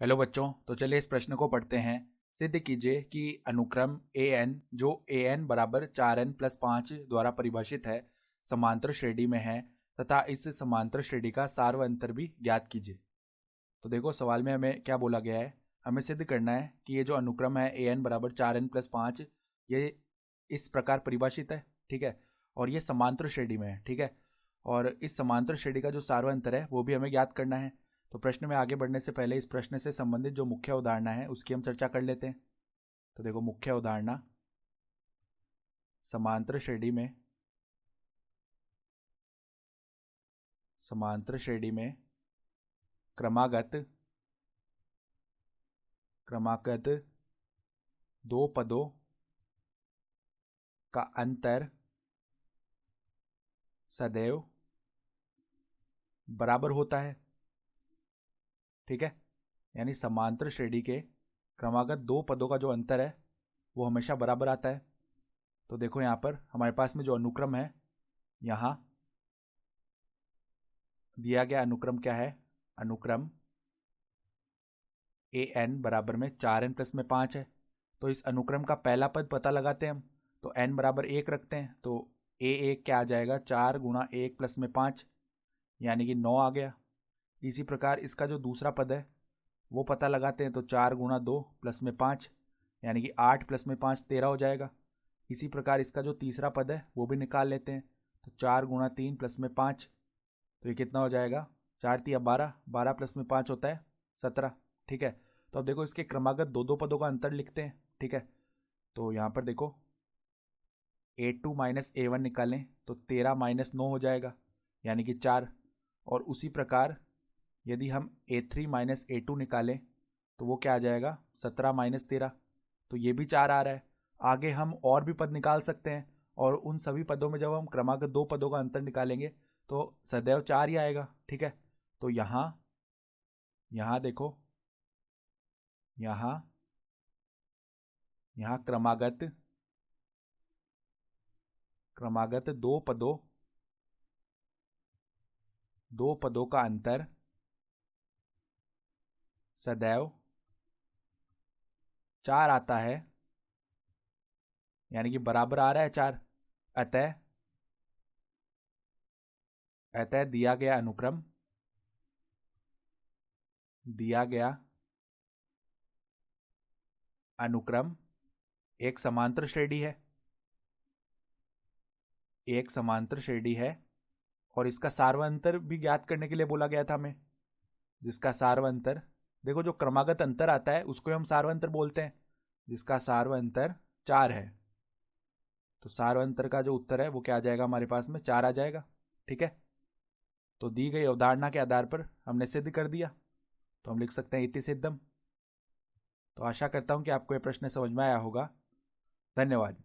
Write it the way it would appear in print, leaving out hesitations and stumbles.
Hello बच्चों, तो चलिए इस प्रश्न को पढ़ते हैं। सिद्ध कीजिए कि अनुक्रम ए एन जो ए एन बराबर 4n+5 द्वारा परिभाषित है समांतर श्रेणी में है तथा इस समांतर श्रेणी का सार्वअंतर भी ज्ञात कीजिए। तो देखो सवाल में हमें क्या बोला गया है, हमें सिद्ध करना है कि ये जो अनुक्रम है ए एन बराबर 4n+5 ये इस प्रकार परिभाषित है, ठीक है, और ये समांतर श्रेणी में है, ठीक है, और इस समांतर श्रेणी का जो सार्वअंतर है वो भी हमें ज्ञात करना है। तो प्रश्न में आगे बढ़ने से पहले इस प्रश्न से संबंधित जो मुख्य उदाहरणा है उसकी हम चर्चा कर लेते हैं। तो देखो मुख्य उदाहरणा, समांतर श्रेणी में क्रमागत दो पदों का अंतर सदैव बराबर होता है, ठीक है, यानी समांतर श्रेणी के क्रमागत दो पदों का जो अंतर है वो हमेशा बराबर आता है। तो देखो यहाँ पर हमारे पास में जो अनुक्रम है, यहाँ दिया गया अनुक्रम क्या है, अनुक्रम ए एन बराबर में 4n+5 है। तो इस अनुक्रम का पहला पद पता लगाते हैं हम, तो n बराबर 1 रखते हैं, तो a1 क्या आ जाएगा, 4 गुणा 1+5 यानी कि 9 आ गया। इसी प्रकार इसका जो दूसरा पद है वो पता लगाते हैं, तो 4 गुणा 2+5 यानी कि 8+5 13 हो जाएगा। इसी प्रकार इसका जो तीसरा पद है वो भी निकाल लेते हैं, तो 4 गुणा 3+5, तो ये कितना हो जाएगा, 4 तिया 12, 12+5 होता है 17, ठीक है। तो अब देखो इसके क्रमागत दो दो पदों का अंतर लिखते हैं, ठीक है। तो यहाँ पर देखो a2 माइनस a1 निकालें तो 13 - 9 हो जाएगा यानी कि 4, और उसी प्रकार यदि हम a3 माइनस a2 निकालें तो वो क्या आ जाएगा, 17 - 13, तो ये भी 4 आ रहा है। आगे हम और भी पद निकाल सकते हैं, और उन सभी पदों में जब हम क्रमागत दो पदों का अंतर निकालेंगे तो सदैव 4 ही आएगा, ठीक है। तो यहाँ देखो, यहाँ क्रमागत दो पदों का अंतर सदैव 4 आता है, यानी कि बराबर आ रहा है 4। अतः दिया गया अनुक्रम एक समांतर श्रेणी है, और इसका सार्वअंतर भी ज्ञात करने के लिए बोला गया था हमें, जिसका सार्वअंतर देखो, जो क्रमागत अंतर आता है उसको हम सार्वअंतर बोलते हैं, जिसका सार्वअंतर 4 है। तो सार्वअंतर का जो उत्तर है वो क्या आ जाएगा, हमारे पास में 4 आ जाएगा, ठीक है। तो दी गई अवधारणा के आधार पर हमने सिद्ध कर दिया, तो हम लिख सकते हैं इति सिद्धम। तो आशा करता हूं कि आपको यह प्रश्न समझ में आया होगा। धन्यवाद।